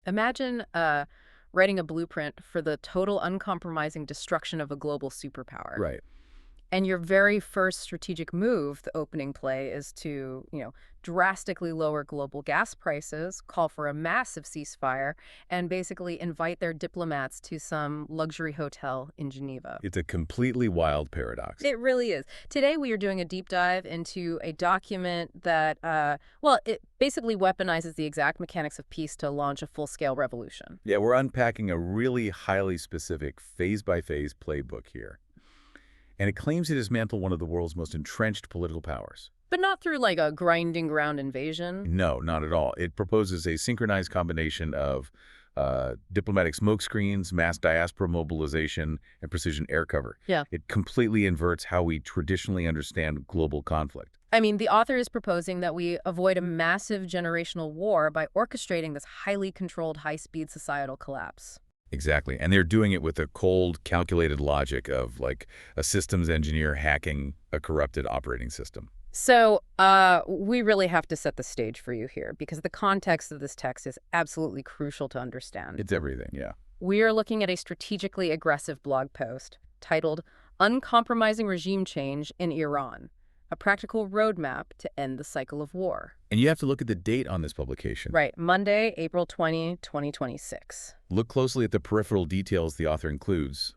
Imagine writing a blueprint for the total uncompromising destruction of a global superpower. Right. And your very first strategic move, the opening play, is to, drastically lower global gas prices, call for a massive ceasefire, and basically invite their diplomats to some luxury hotel in Geneva. It's a completely wild paradox. It really is. Today, we are doing a deep dive into a document that, it basically weaponizes the exact mechanics of peace to launch a full-scale revolution. Yeah, we're unpacking a really highly specific phase-by-phase playbook here. And it claims to dismantle one of the world's most entrenched political powers. But not through like a grinding ground invasion. No, not at all. It proposes a synchronized combination of diplomatic smokescreens, mass diaspora mobilization, and precision air cover. Yeah. It completely inverts how we traditionally understand global conflict. I mean, the author is proposing that we avoid a massive generational war by orchestrating this highly controlled, high-speed societal collapse. Exactly. And they're doing it with a cold, calculated logic of like a systems engineer hacking a corrupted operating system. So we really have to set the stage for you here because the context of this text is absolutely crucial to understand. It's everything, yeah. We are looking at a strategically aggressive blog post titled Uncompromising Regime Change in Iran, a practical roadmap to end the cycle of war. And you have to look at the date on this publication. Right, Monday, April 20, 2026. Look closely at the peripheral details the author includes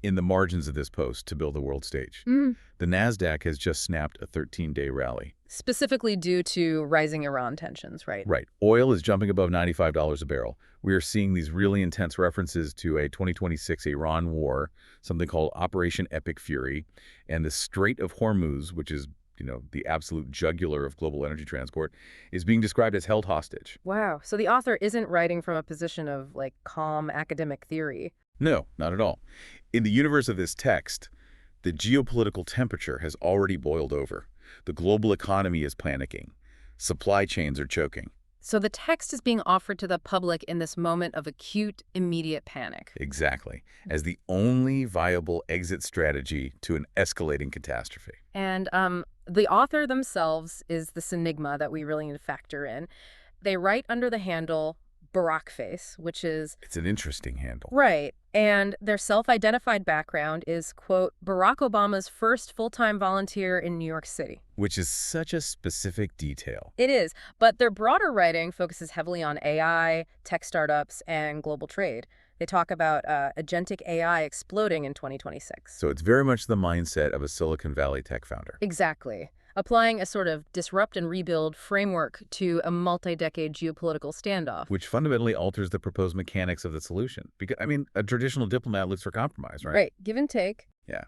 in the margins of this post to build the world stage. The NASDAQ has just snapped a 13-day rally. Specifically due to rising Iran tensions, right? Right. Oil is jumping above $95 a barrel. We are seeing these really intense references to a 2026 Iran war, something called Operation Epic Fury, and the Strait of Hormuz, which is the absolute jugular of global energy transport, is being described as held hostage. Wow. So the author isn't writing from a position of, like, calm academic theory. No, not at all. In the universe of this text, the geopolitical temperature has already boiled over. The global economy is panicking. Supply chains are choking. So the text is being offered to the public in this moment of acute, immediate panic. Exactly. As the only viable exit strategy to an escalating catastrophe. And the author themselves is this enigma that we really need to factor in. They write under the handle Barack Face, which is... It's an interesting handle. Right. And their self-identified background is, quote, Barack Obama's first full-time volunteer in New York City. Which is such a specific detail. It is. But their broader writing focuses heavily on AI, tech startups, and global trade. They talk about agentic AI exploding in 2026. So it's very much the mindset of a Silicon Valley tech founder. Exactly. Applying a sort of disrupt and rebuild framework to a multi-decade geopolitical standoff. Which fundamentally alters the proposed mechanics of the solution. Because, a traditional diplomat looks for compromise, right? Right. Give and take. Yeah.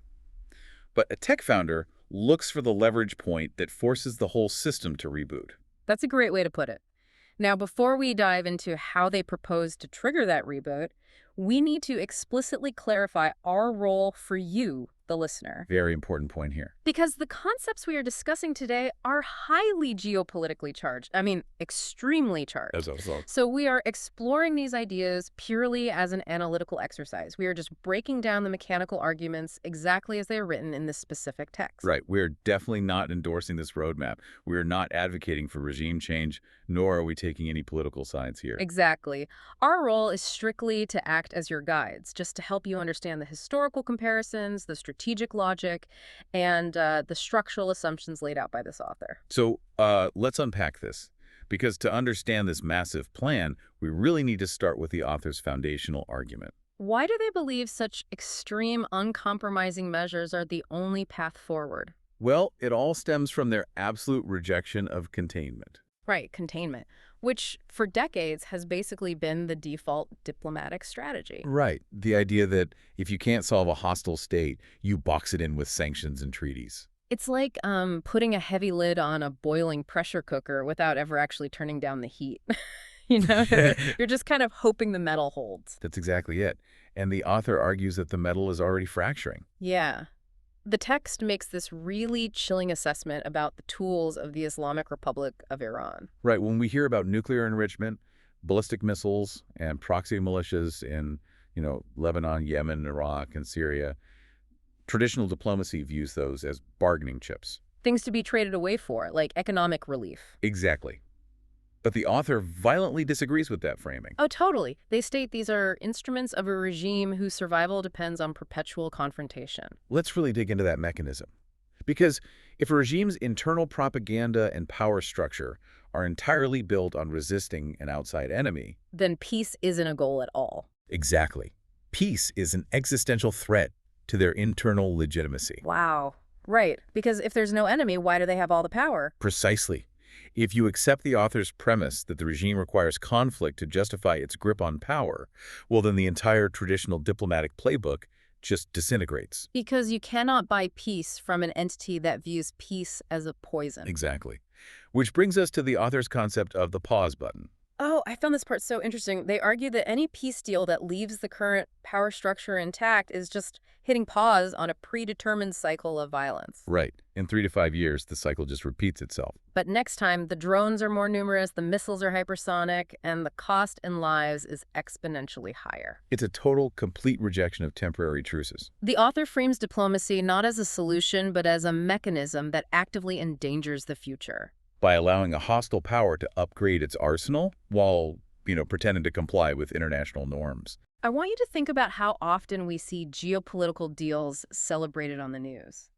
But a tech founder looks for the leverage point that forces the whole system to reboot. That's a great way to put it. Now, before we dive into how they propose to trigger that reboot, we need to explicitly clarify our role for you, the listener. Very important point here. Because the concepts we are discussing today are highly geopolitically charged. I mean, extremely charged. So we are exploring these ideas purely as an analytical exercise. We are just breaking down the mechanical arguments exactly as they are written in this specific text. Right. We're definitely not endorsing this roadmap. We are not advocating for regime change, nor are we taking any political sides here. Exactly. Our role is strictly to act as your guides, just to help you understand the historical comparisons, the strategic logic, and the structural assumptions laid out by this author. So let's unpack this. Because to understand this massive plan, we really need to start with the author's foundational argument. Why do they believe such extreme, uncompromising measures are the only path forward? Well, it all stems from their absolute rejection of containment. Right, containment, which for decades has basically been the default diplomatic strategy. Right. The idea that if you can't solve a hostile state, you box it in with sanctions and treaties. It's like putting a heavy lid on a boiling pressure cooker without ever actually turning down the heat. You're just kind of hoping the metal holds. That's exactly it. And the author argues that the metal is already fracturing. Yeah. The text makes this really chilling assessment about the tools of the Islamic Republic of Iran. Right. When we hear about nuclear enrichment, ballistic missiles, and proxy militias in, Lebanon, Yemen, Iraq, and Syria, traditional diplomacy views those as bargaining chips. Things to be traded away for, like economic relief. Exactly. But the author violently disagrees with that framing. Oh, totally. They state these are instruments of a regime whose survival depends on perpetual confrontation. Let's really dig into that mechanism. Because if a regime's internal propaganda and power structure are entirely built on resisting an outside enemy, then peace isn't a goal at all. exactly. Peace is an existential threat to their internal legitimacy. Wow. Right. Because if there's no enemy, why do they have all the power? Precisely. If you accept the author's premise that the regime requires conflict to justify its grip on power, well, then the entire traditional diplomatic playbook just disintegrates. Because you cannot buy peace from an entity that views peace as a poison. Exactly. Which brings us to the author's concept of the pause button. Oh, I found this part so interesting. They argue that any peace deal that leaves the current power structure intact is just hitting pause on a predetermined cycle of violence. Right. In 3 to 5 years, the cycle just repeats itself. But next time, the drones are more numerous, the missiles are hypersonic, and the cost in lives is exponentially higher. It's a total, complete rejection of temporary truces. The author frames diplomacy not as a solution, but as a mechanism that actively endangers the future. By allowing a hostile power to upgrade its arsenal while, pretending to comply with international norms. I want you to think about how often we see geopolitical deals celebrated on the news.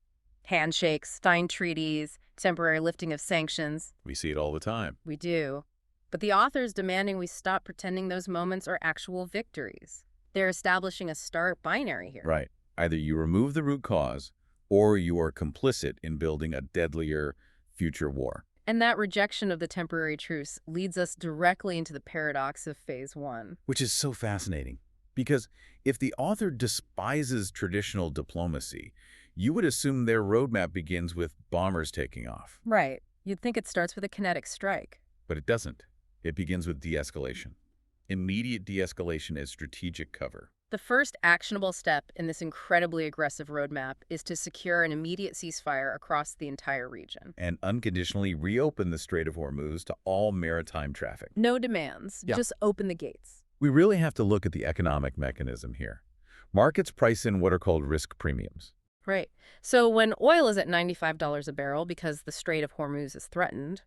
Handshakes, signed treaties, temporary lifting of sanctions. We see it all the time. We do. But the author is demanding we stop pretending those moments are actual victories. They're establishing a stark binary here. Right. Either you remove the root cause, or you are complicit in building a deadlier future war. And that rejection of the temporary truce leads us directly into the paradox of Phase 1. Which is so fascinating. Because if the author despises traditional diplomacy, you would assume their roadmap begins with bombers taking off. Right. You'd think it starts with a kinetic strike. But it doesn't. It begins with de-escalation. Immediate de-escalation as strategic cover. The first actionable step in this incredibly aggressive roadmap is to secure an immediate ceasefire across the entire region. And unconditionally reopen the Strait of Hormuz to all maritime traffic. No demands. Yeah. Just open the gates. We really have to look at the economic mechanism here. Markets price in what are called risk premiums. Right. So when oil is at $95 a barrel because the Strait of Hormuz is threatened,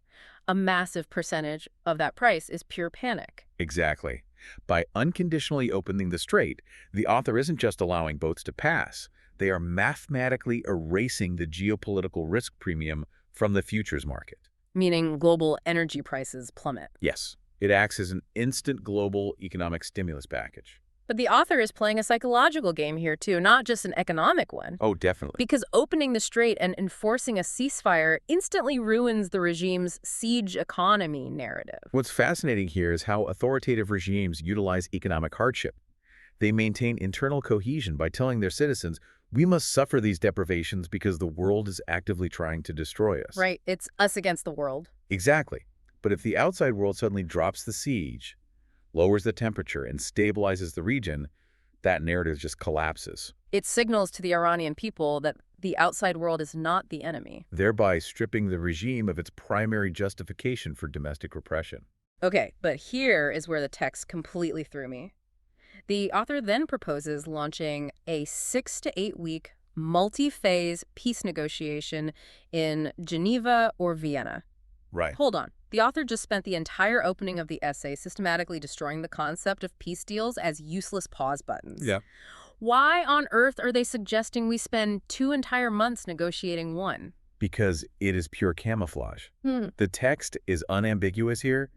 a massive percentage of that price is pure panic. Exactly. By unconditionally opening the strait, the author isn't just allowing boats to pass. They are mathematically erasing the geopolitical risk premium from the futures market. Meaning global energy prices plummet. Yes. It acts as an instant global economic stimulus package. But the author is playing a psychological game here, too, not just an economic one. Oh, definitely. Because opening the strait and enforcing a ceasefire instantly ruins the regime's siege economy narrative. What's fascinating here is how authoritative regimes utilize economic hardship. They maintain internal cohesion by telling their citizens, we must suffer these deprivations because the world is actively trying to destroy us. Right. It's us against the world. Exactly. But if the outside world suddenly drops the siege, lowers the temperature, and stabilizes the region, that narrative just collapses. It signals to the Iranian people that the outside world is not the enemy. Thereby stripping the regime of its primary justification for domestic repression. Okay, but here is where the text completely threw me. The author then proposes launching a 6 to 8 week multi-phase peace negotiation in Geneva or Vienna. Right. Hold on. The author just spent the entire opening of the essay systematically destroying the concept of peace deals as useless pause buttons. Yeah. Why on earth are they suggesting we spend 2 entire months negotiating one? Because it is pure camouflage. The text is unambiguous here.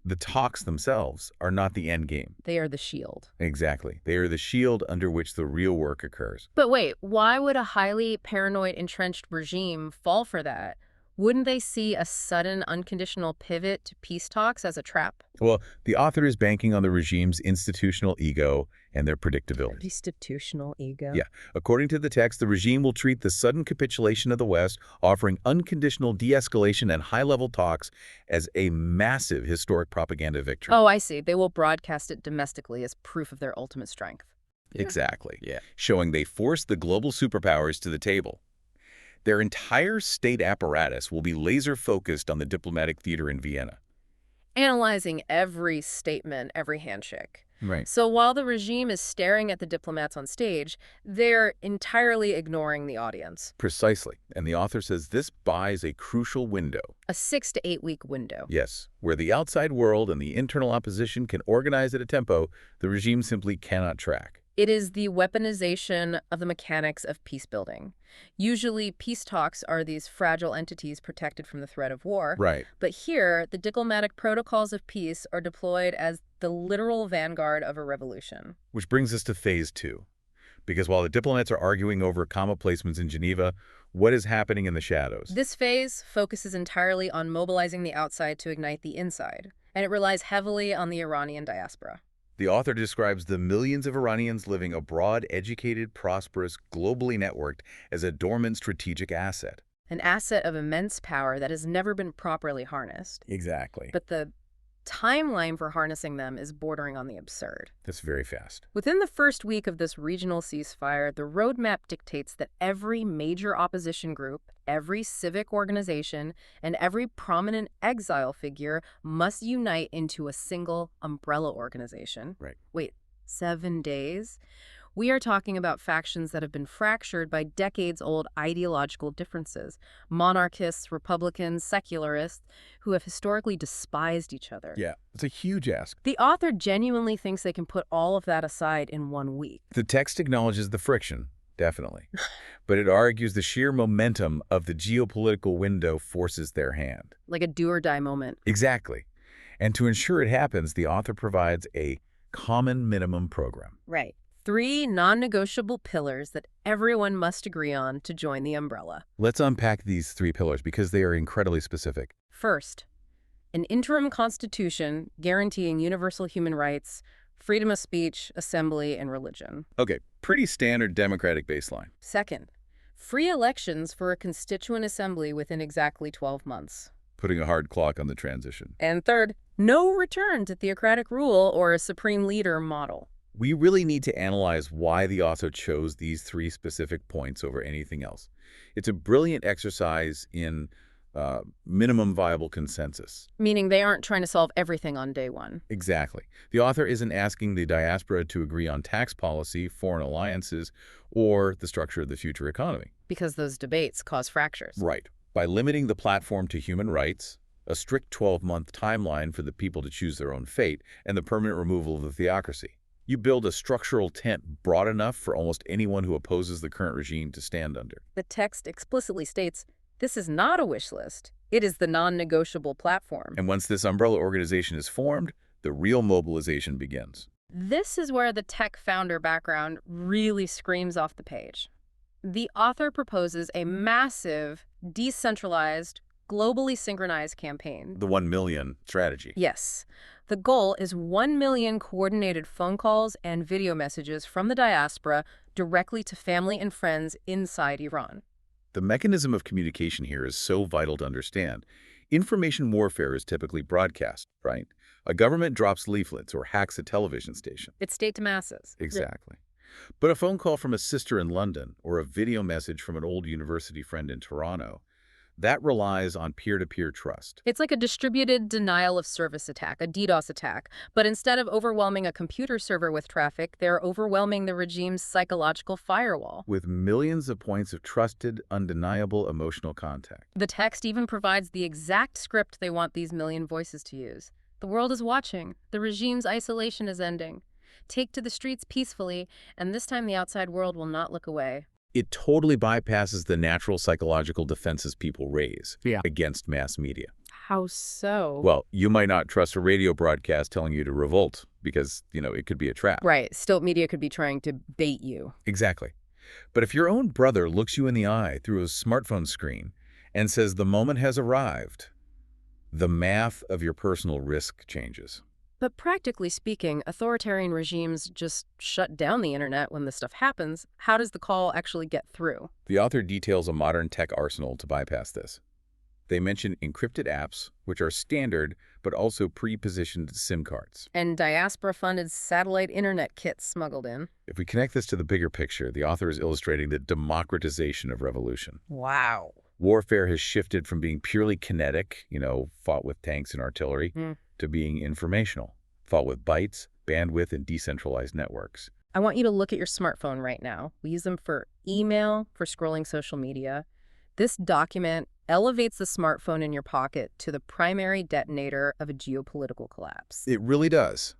The talks themselves are not the end game. They are the shield. Exactly. They are the shield under which the real work occurs. But wait, why would a highly paranoid, entrenched regime fall for that? Wouldn't they see a sudden, unconditional pivot to peace talks as a trap? Well, the author is banking on the regime's institutional ego and their predictability. Institutional ego? Yeah. According to the text, the regime will treat the sudden capitulation of the West, offering unconditional de-escalation and high-level talks, as a massive historic propaganda victory. Oh, I see. They will broadcast it domestically as proof of their ultimate strength. Exactly. Yeah. Showing they forced the global superpowers to the table. Their entire state apparatus will be laser-focused on the diplomatic theater in Vienna. Analyzing every statement, every handshake. Right. So while the regime is staring at the diplomats on stage, they're entirely ignoring the audience. Precisely. And the author says this buys a crucial window. A 6 to 8 week window. Yes, where the outside world and the internal opposition can organize at a tempo the regime simply cannot track. It is the weaponization of the mechanics of peace building. Usually, peace talks are these fragile entities protected from the threat of war. Right. But here, the diplomatic protocols of peace are deployed as the literal vanguard of a revolution. Which brings us to phase 2. Because while the diplomats are arguing over comma placements in Geneva, what is happening in the shadows? This phase focuses entirely on mobilizing the outside to ignite the inside, and it relies heavily on the Iranian diaspora. The author describes the millions of Iranians living abroad, educated, prosperous, globally networked, as a dormant strategic asset. An asset of immense power that has never been properly harnessed. Exactly. But the timeline for harnessing them is bordering on the absurd. That's very fast. Within the first week of this regional ceasefire, the roadmap dictates that every major opposition group, every civic organization, and every prominent exile figure must unite into a single umbrella organization. Right. Wait, 7 days? We are talking about factions that have been fractured by decades-old ideological differences. Monarchists, Republicans, secularists, who have historically despised each other. Yeah, it's a huge ask. The author genuinely thinks they can put all of that aside in 1 week. The text acknowledges the friction, definitely. But it argues the sheer momentum of the geopolitical window forces their hand. Like a do-or-die moment. Exactly. And to ensure it happens, the author provides a common minimum program. Right. 3 non-negotiable pillars that everyone must agree on to join the umbrella. Let's unpack these 3 pillars because they are incredibly specific. First, an interim constitution guaranteeing universal human rights, freedom of speech, assembly, and religion. Okay, pretty standard democratic baseline. Second, free elections for a constituent assembly within exactly 12 months. Putting a hard clock on the transition. And third, no return to theocratic rule or a supreme leader model. We really need to analyze why the author chose these 3 specific points over anything else. It's a brilliant exercise in minimum viable consensus. Meaning they aren't trying to solve everything on day one. Exactly. The author isn't asking the diaspora to agree on tax policy, foreign alliances, or the structure of the future economy. Because those debates cause fractures. Right. By limiting the platform to human rights, a strict 12-month timeline for the people to choose their own fate, and the permanent removal of the theocracy, you build a structural tent broad enough for almost anyone who opposes the current regime to stand under. The text explicitly states, this is not a wish list. It is the non-negotiable platform. And once this umbrella organization is formed, the real mobilization begins. This is where the tech founder background really screams off the page. The author proposes a massive, decentralized, globally synchronized campaign. The 1 million strategy. Yes. The goal is 1 million coordinated phone calls and video messages from the diaspora directly to family and friends inside Iran. The mechanism of communication here is so vital to understand. Information warfare is typically broadcast, right? A government drops leaflets or hacks a television station. It's state to masses. Exactly. But a phone call from a sister in London or a video message from an old university friend in Toronto, that relies on peer-to-peer trust. It's like a distributed denial of service attack, a DDoS attack. But instead of overwhelming a computer server with traffic, they're overwhelming the regime's psychological firewall. With millions of points of trusted, undeniable emotional contact. The text even provides the exact script they want these million voices to use. The world is watching. The regime's isolation is ending. Take to the streets peacefully, and this time the outside world will not look away. It totally bypasses the natural psychological defenses people raise against mass media. How so? Well, you might not trust a radio broadcast telling you to revolt because, it could be a trap. Right. Still, media could be trying to bait you. Exactly. But if your own brother looks you in the eye through a smartphone screen and says the moment has arrived, the math of your personal risk changes. But practically speaking, authoritarian regimes just shut down the internet when this stuff happens. How does the call actually get through? The author details a modern tech arsenal to bypass this. They mention encrypted apps, which are standard, but also pre-positioned SIM cards. And diaspora-funded satellite internet kits smuggled in. If we connect this to the bigger picture, the author is illustrating the democratization of revolution. Wow. Warfare has shifted from being purely kinetic, fought with tanks and artillery, to being informational, fought with bytes, bandwidth, and decentralized networks. I want you to look at your smartphone right now. We use them for email, for scrolling social media. This document elevates the smartphone in your pocket to the primary detonator of a geopolitical collapse. It really does.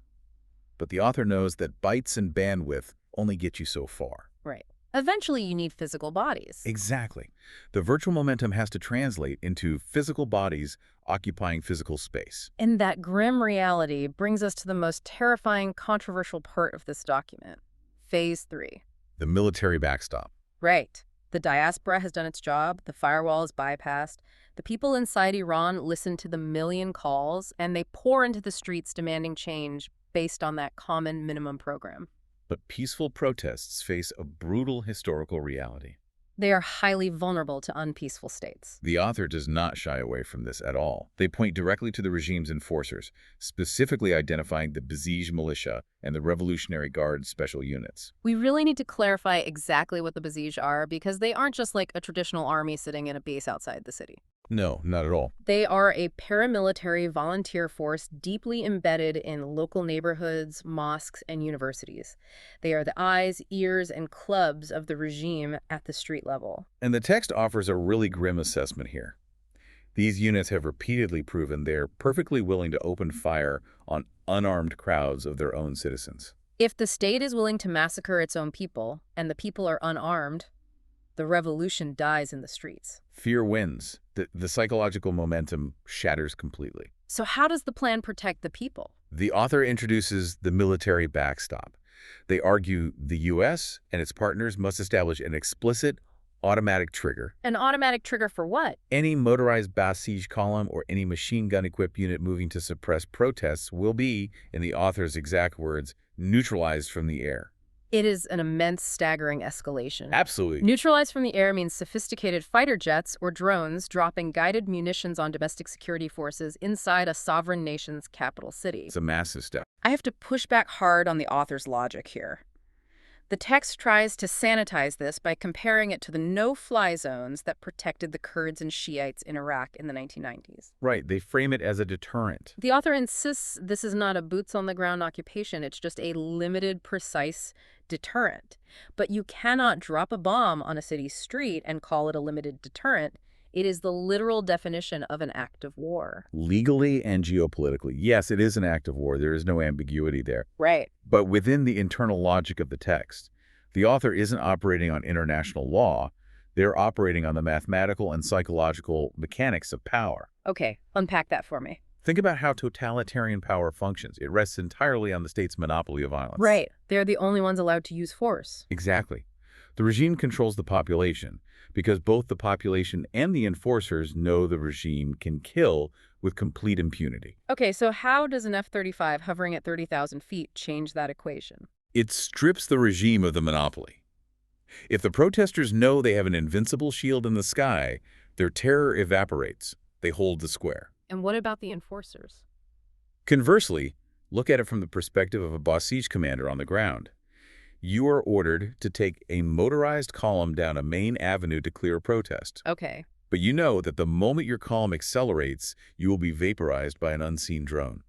But the author knows that bytes and bandwidth only get you so far. Right. Eventually, you need physical bodies. Exactly. The virtual momentum has to translate into physical bodies occupying physical space. And that grim reality brings us to the most terrifying, controversial part of this document. Phase 3. The military backstop. Right. The diaspora has done its job. The firewall is bypassed. The people inside Iran listen to the million calls, and they pour into the streets demanding change based on that common minimum program. But peaceful protests face a brutal historical reality. They are highly vulnerable to unpeaceful states. The author does not shy away from this at all. They point directly to the regime's enforcers, specifically identifying the Basij militia and the Revolutionary Guard special units. We really need to clarify exactly what the Basij are, because they aren't just like a traditional army sitting in a base outside the city. No, not at all. They are a paramilitary volunteer force deeply embedded in local neighborhoods, mosques, and universities. They are the eyes, ears, and clubs of the regime at the street level. And the text offers a really grim assessment here. These units have repeatedly proven they're perfectly willing to open fire on unarmed crowds of their own citizens. If the state is willing to massacre its own people, and the people are unarmed, the revolution dies in the streets. Fear wins. The psychological momentum shatters completely. So how does the plan protect the people? The author introduces the military backstop. They argue the U.S. and its partners must establish an explicit automatic trigger. An automatic trigger for what? Any motorized Basij column or any machine gun-equipped unit moving to suppress protests will be, in the author's exact words, neutralized from the air. It is an immense, staggering escalation. Absolutely. Neutralize from the air means sophisticated fighter jets or drones dropping guided munitions on domestic security forces inside a sovereign nation's capital city. It's a massive step. I have to push back hard on the author's logic here. The text tries to sanitize this by comparing it to the no-fly zones that protected the Kurds and Shiites in Iraq in the 1990s. Right, they frame it as a deterrent. The author insists this is not a boots-on-the-ground occupation, it's just a limited, precise deterrent. But you cannot drop a bomb on a city street and call it a limited deterrent. It is the literal definition of an act of war. Legally and geopolitically, yes, it is an act of war. There is no ambiguity there. Right. But within the internal logic of the text, the author isn't operating on international law. They're operating on the mathematical and psychological mechanics of power. Okay, unpack that for me. Think about how totalitarian power functions. It rests entirely on the state's monopoly of violence. Right. They're the only ones allowed to use force. Exactly. The regime controls the population because both the population and the enforcers know the regime can kill with complete impunity. Okay, so how does an F-35 hovering at 30,000 feet change that equation? It strips the regime of the monopoly. If the protesters know they have an invincible shield in the sky, their terror evaporates. They hold the square. And what about the enforcers? Conversely, look at it from the perspective of a Basij commander on the ground. You are ordered to take a motorized column down a main avenue to clear a protest. Okay. But you know that the moment your column accelerates, you will be vaporized by an unseen drone.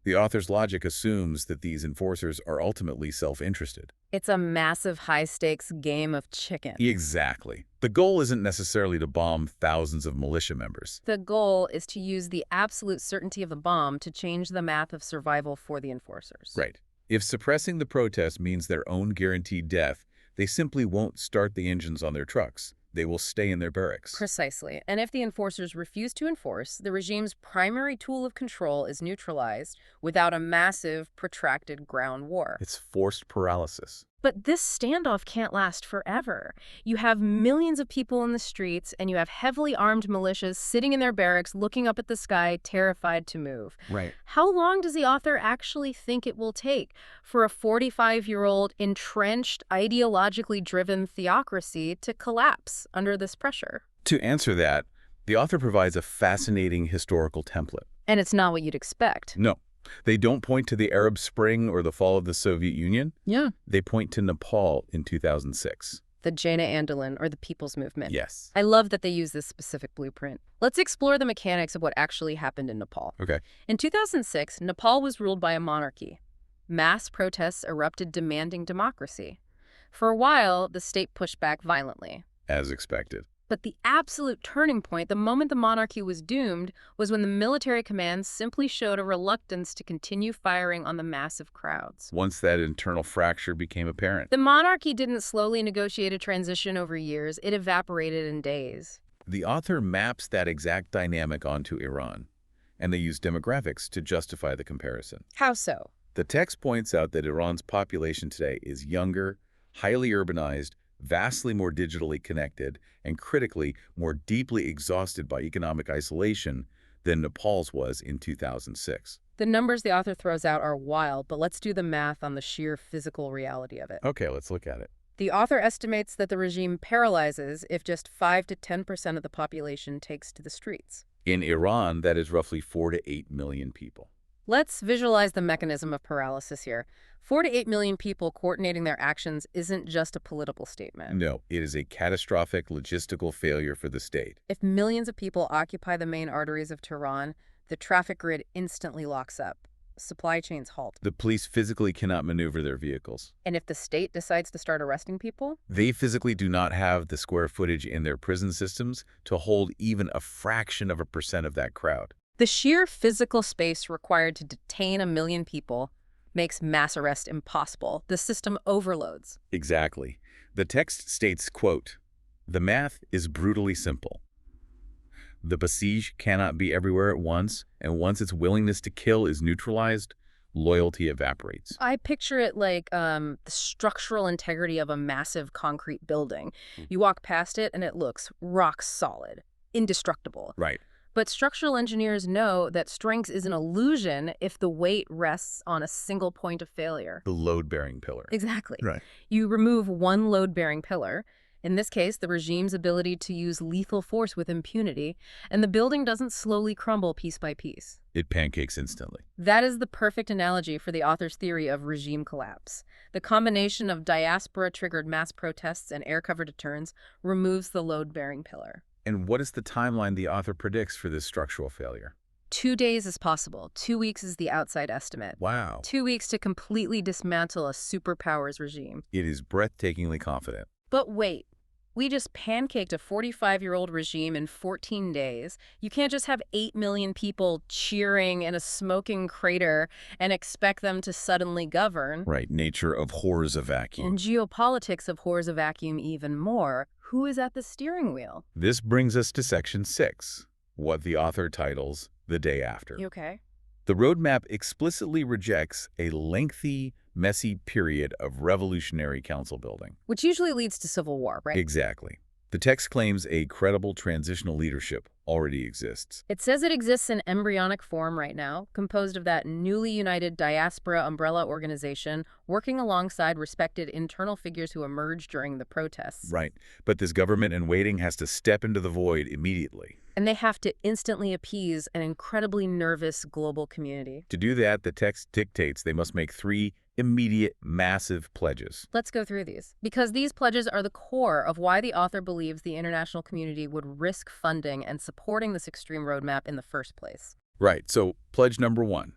The author's logic assumes that these enforcers are ultimately self-interested. It's a massive high-stakes game of chicken. Exactly. The goal isn't necessarily to bomb thousands of militia members. The goal is to use the absolute certainty of the bomb to change the math of survival for the enforcers. Right. If suppressing the protest means their own guaranteed death, they simply won't start the engines on their trucks. They will stay in their barracks. Precisely. And if the enforcers refuse to enforce, the regime's primary tool of control is neutralized without a massive, protracted ground war. It's forced paralysis. But this standoff can't last forever. You have millions of people in the streets, and you have heavily armed militias sitting in their barracks looking up at the sky, terrified to move. Right. How long does the author actually think it will take for a 45-year-old entrenched, ideologically driven theocracy to collapse under this pressure? To answer that, the author provides a fascinating historical template. And it's not what you'd expect. No. They don't point to the Arab Spring or the fall of the Soviet Union. Yeah. They point to Nepal in 2006. The Jana Andolan, or the People's Movement. Yes. I love that they use this specific blueprint. Let's explore the mechanics of what actually happened in Nepal. Okay. In 2006, Nepal was ruled by a monarchy. Mass protests erupted demanding democracy. For a while, the state pushed back violently. As expected. But the absolute turning point, the moment the monarchy was doomed, was when the military command simply showed a reluctance to continue firing on the massive crowds. Once that internal fracture became apparent. The monarchy didn't slowly negotiate a transition over years. It evaporated in days. The author maps that exact dynamic onto Iran, and they use demographics to justify the comparison. How so? The text points out that Iran's population today is younger, highly urbanized, vastly more digitally connected, and critically more deeply exhausted by economic isolation than Nepal's was in 2006. The numbers the author throws out are wild, but let's do the math on the sheer physical reality of it. Okay, let's look at it. The author estimates that the regime paralyzes if just 5 to 10% of the population takes to the streets. In Iran, that is roughly 4 to 8 million people. Let's visualize the mechanism of paralysis here. 4 to 8 million people coordinating their actions isn't just a political statement. No, it is a catastrophic logistical failure for the state. If millions of people occupy the main arteries of Tehran, the traffic grid instantly locks up. Supply chains halt. The police physically cannot maneuver their vehicles. And if the state decides to start arresting people? They physically do not have the square footage in their prison systems to hold even a fraction of a percent of that crowd. The sheer physical space required to detain 1 million people makes mass arrest impossible. The system overloads. Exactly. The text states, quote, "The math is brutally simple. The besieged cannot be everywhere at once, and once its willingness to kill is neutralized, loyalty evaporates." I picture it like the structural integrity of a massive concrete building. You walk past it and it looks rock solid, indestructible. Right. But structural engineers know that strength is an illusion if the weight rests on a single point of failure. The load-bearing pillar. Exactly. Right. You remove one load-bearing pillar, in this case, the regime's ability to use lethal force with impunity, and the building doesn't slowly crumble piece by piece. It pancakes instantly. That is the perfect analogy for the author's theory of regime collapse. The combination of diaspora-triggered mass protests and air-cover deterrents removes the load-bearing pillar. And what is the timeline the author predicts for this structural failure? 2 days is possible. 2 weeks is the outside estimate. Wow. 2 weeks to completely dismantle a superpowers regime. It is breathtakingly confident. But wait, we just pancaked a 45-year-old regime in 14 days. You can't just have 8 million people cheering in a smoking crater and expect them to suddenly govern. Right, nature abhors a vacuum. And geopolitics abhors a vacuum even more. Who is at the steering wheel? This brings us to section 6, what the author titles The Day After. You okay? The roadmap explicitly rejects a lengthy, messy period of revolutionary council building. Which usually leads to civil war, right? Exactly. The text claims a credible transitional leadership already exists. It says it exists in embryonic form right now, composed of that newly united diaspora umbrella organization working alongside respected internal figures who emerged during the protests. Right. But this government in waiting has to step into the void immediately. And they have to instantly appease an incredibly nervous global community. To do that, the text dictates they must make 3 immediate, massive pledges. Let's go through these, because these pledges are the core of why the author believes the international community would risk funding and supporting this extreme roadmap in the first place. Right. So, pledge number 1.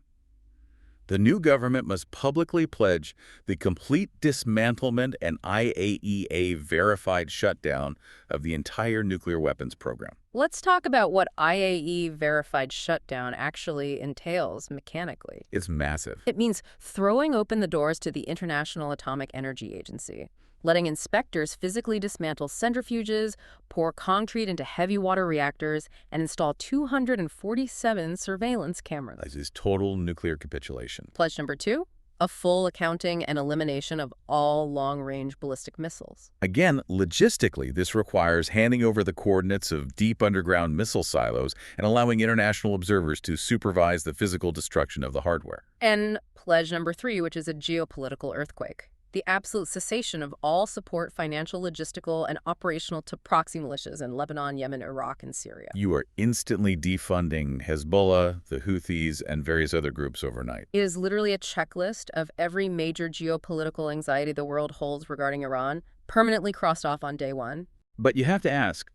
The new government must publicly pledge the complete dismantlement and IAEA-verified shutdown of the entire nuclear weapons program. Let's talk about what IAEA-verified shutdown actually entails mechanically. It's massive. It means throwing open the doors to the International Atomic Energy Agency, letting inspectors physically dismantle centrifuges, pour concrete into heavy water reactors, and install 247 surveillance cameras. This is total nuclear capitulation. Pledge number 2, a full accounting and elimination of all long-range ballistic missiles. Again, logistically, this requires handing over the coordinates of deep underground missile silos and allowing international observers to supervise the physical destruction of the hardware. And pledge number 3, which is a geopolitical earthquake. The absolute cessation of all support, financial, logistical, and operational to proxy militias in Lebanon, Yemen, Iraq, and Syria. You are instantly defunding Hezbollah, the Houthis, and various other groups overnight. It is literally a checklist of every major geopolitical anxiety the world holds regarding Iran, permanently crossed off on day 1. But you have to ask,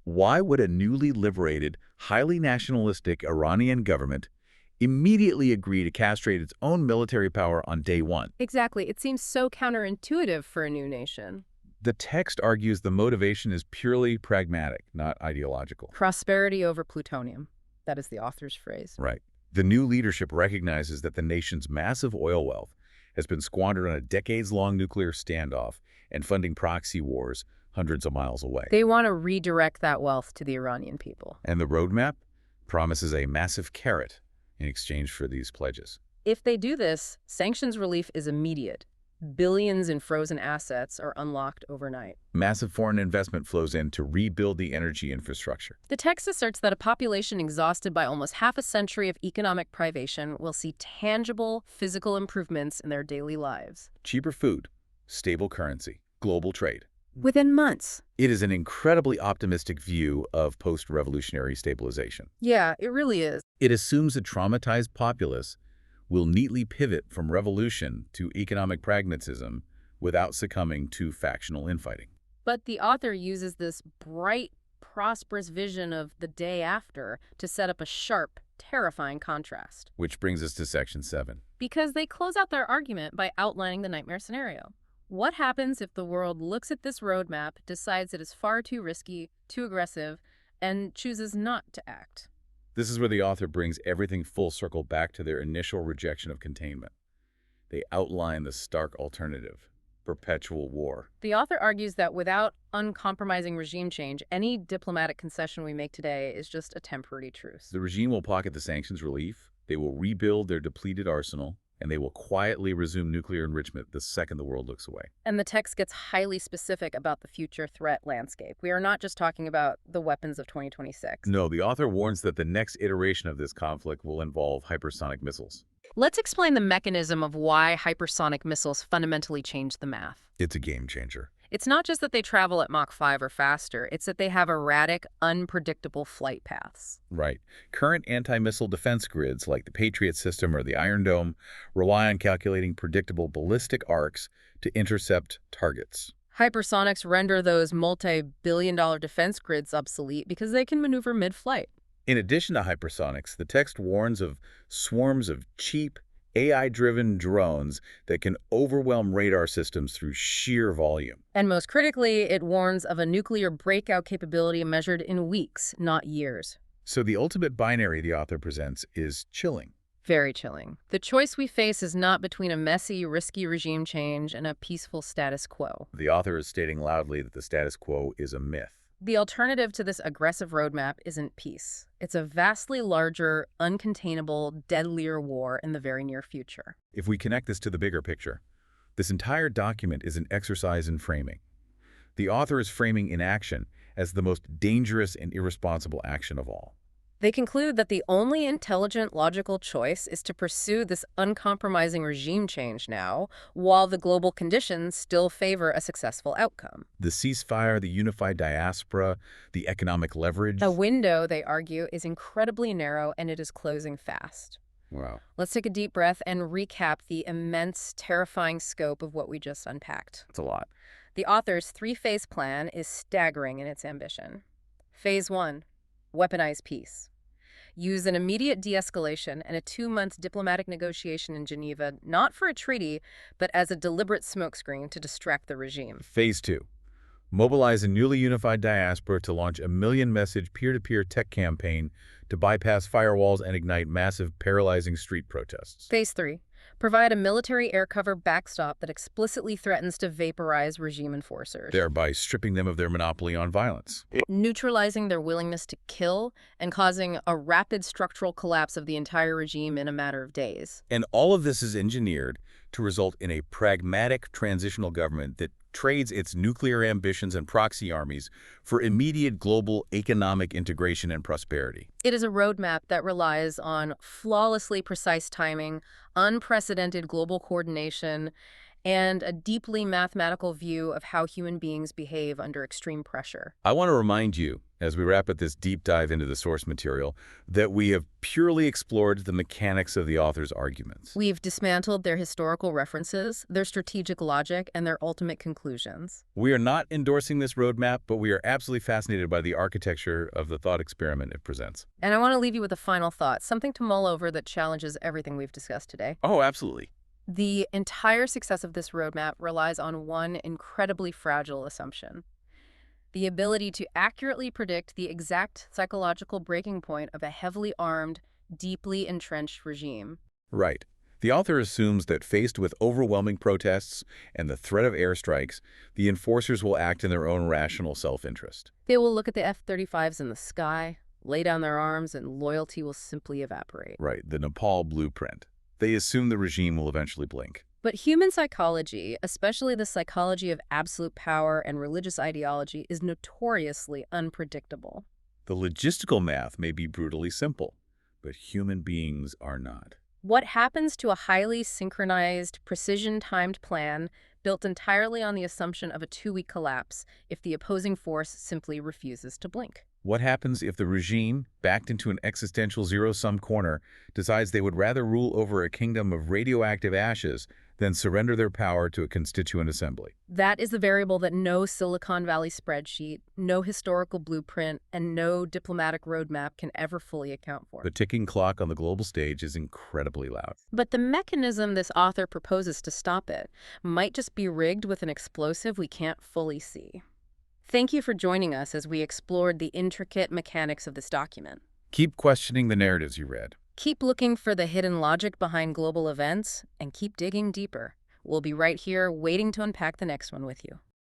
why would a newly liberated, highly nationalistic Iranian government immediately agree to castrate its own military power on day one. Exactly. It seems so counterintuitive for a new nation. The text argues the motivation is purely pragmatic, not ideological. Prosperity over plutonium. That is the author's phrase. Right. The new leadership recognizes that the nation's massive oil wealth has been squandered on a decades-long nuclear standoff and funding proxy wars hundreds of miles away. They want to redirect that wealth to the Iranian people. And the roadmap promises a massive carrot in exchange for these pledges. If they do this, sanctions relief is immediate. Billions in frozen assets are unlocked overnight. Massive foreign investment flows in to rebuild the energy infrastructure. The text asserts that a population exhausted by almost half a century of economic privation will see tangible, physical improvements in their daily lives. Cheaper food, stable currency, global trade. Within months. It is an incredibly optimistic view of post-revolutionary stabilization. Yeah, it really is. It assumes a traumatized populace will neatly pivot from revolution to economic pragmatism without succumbing to factional infighting. But the author uses this bright, prosperous vision of the day after to set up a sharp, terrifying contrast. Which brings us to Section 7. Because they close out their argument by outlining the nightmare scenario. What happens if the world looks at this roadmap, decides it is far too risky, too aggressive, and chooses not to act? This is where the author brings everything full circle back to their initial rejection of containment. They outline the stark alternative: perpetual war. The author argues that without uncompromising regime change, any diplomatic concession we make today is just a temporary truce. The regime will pocket the sanctions relief, they will rebuild their depleted arsenal, and they will quietly resume nuclear enrichment the second the world looks away. And the text gets highly specific about the future threat landscape. We are not just talking about the weapons of 2026. No, the author warns that the next iteration of this conflict will involve hypersonic missiles. Let's explain the mechanism of why hypersonic missiles fundamentally change the math. It's a game changer. It's not just that they travel at Mach 5 or faster, it's that they have erratic, unpredictable flight paths. Right. Current anti-missile defense grids, like the Patriot system or the Iron Dome, rely on calculating predictable ballistic arcs to intercept targets. Hypersonics render those multi-billion-dollar defense grids obsolete because they can maneuver mid-flight. In addition to hypersonics, the text warns of swarms of cheap, AI-driven drones that can overwhelm radar systems through sheer volume. And most critically, it warns of a nuclear breakout capability measured in weeks, not years. So the ultimate binary the author presents is chilling. Very chilling. The choice we face is not between a messy, risky regime change and a peaceful status quo. The author is stating loudly that the status quo is a myth. The alternative to this aggressive roadmap isn't peace. It's a vastly larger, uncontainable, deadlier war in the very near future. If we connect this to the bigger picture, this entire document is an exercise in framing. The author is framing inaction as the most dangerous and irresponsible action of all. They conclude that the only intelligent, logical choice is to pursue this uncompromising regime change now, while the global conditions still favor a successful outcome. The ceasefire, the unified diaspora, the economic leverage. The window, they argue, is incredibly narrow and it is closing fast. Wow. Let's take a deep breath and recap the immense, terrifying scope of what we just unpacked. It's a lot. The author's three-phase plan is staggering in its ambition. Phase 1. Weaponize peace. Use an immediate de-escalation and a 2-month diplomatic negotiation in Geneva, not for a treaty, but as a deliberate smokescreen to distract the regime. Phase 2. Mobilize a newly unified diaspora to launch a million-message peer-to-peer tech campaign to bypass firewalls and ignite massive, paralyzing street protests. Phase 3. Provide a military air cover backstop that explicitly threatens to vaporize regime enforcers, thereby stripping them of their monopoly on violence. neutralizing their willingness to kill and causing a rapid structural collapse of the entire regime in a matter of days. And all of this is engineered to result in a pragmatic transitional government that trades its nuclear ambitions and proxy armies for immediate global economic integration and prosperity. It is a roadmap that relies on flawlessly precise timing, unprecedented global coordination, and a deeply mathematical view of how human beings behave under extreme pressure. I want to remind you as we wrap up this deep dive into the source material, that we have purely explored the mechanics of the author's arguments. We've dismantled their historical references, their strategic logic, and their ultimate conclusions. We are not endorsing this roadmap, but we are absolutely fascinated by the architecture of the thought experiment it presents. And I want to leave you with a final thought, something to mull over that challenges everything we've discussed today. Oh, absolutely. The entire success of this roadmap relies on one incredibly fragile assumption: the ability to accurately predict the exact psychological breaking point of a heavily armed, deeply entrenched regime. Right. The author assumes that faced with overwhelming protests and the threat of airstrikes, the enforcers will act in their own rational self-interest. They will look at the F-35s in the sky, lay down their arms, and loyalty will simply evaporate. Right, the Nepal blueprint. They assume the regime will eventually blink. But human psychology, especially the psychology of absolute power and religious ideology, is notoriously unpredictable. The logistical math may be brutally simple, but human beings are not. What happens to a highly synchronized, precision-timed plan built entirely on the assumption of a 2-week collapse if the opposing force simply refuses to blink? What happens if the regime, backed into an existential zero-sum corner, decides they would rather rule over a kingdom of radioactive ashes than surrender their power to a constituent assembly? That is the variable that no Silicon Valley spreadsheet, no historical blueprint, and no diplomatic roadmap can ever fully account for. The ticking clock on the global stage is incredibly loud. But the mechanism this author proposes to stop it might just be rigged with an explosive we can't fully see. Thank you for joining us as we explored the intricate mechanics of this document. Keep questioning the narratives you read. Keep looking for the hidden logic behind global events, and keep digging deeper. We'll be right here waiting to unpack the next one with you.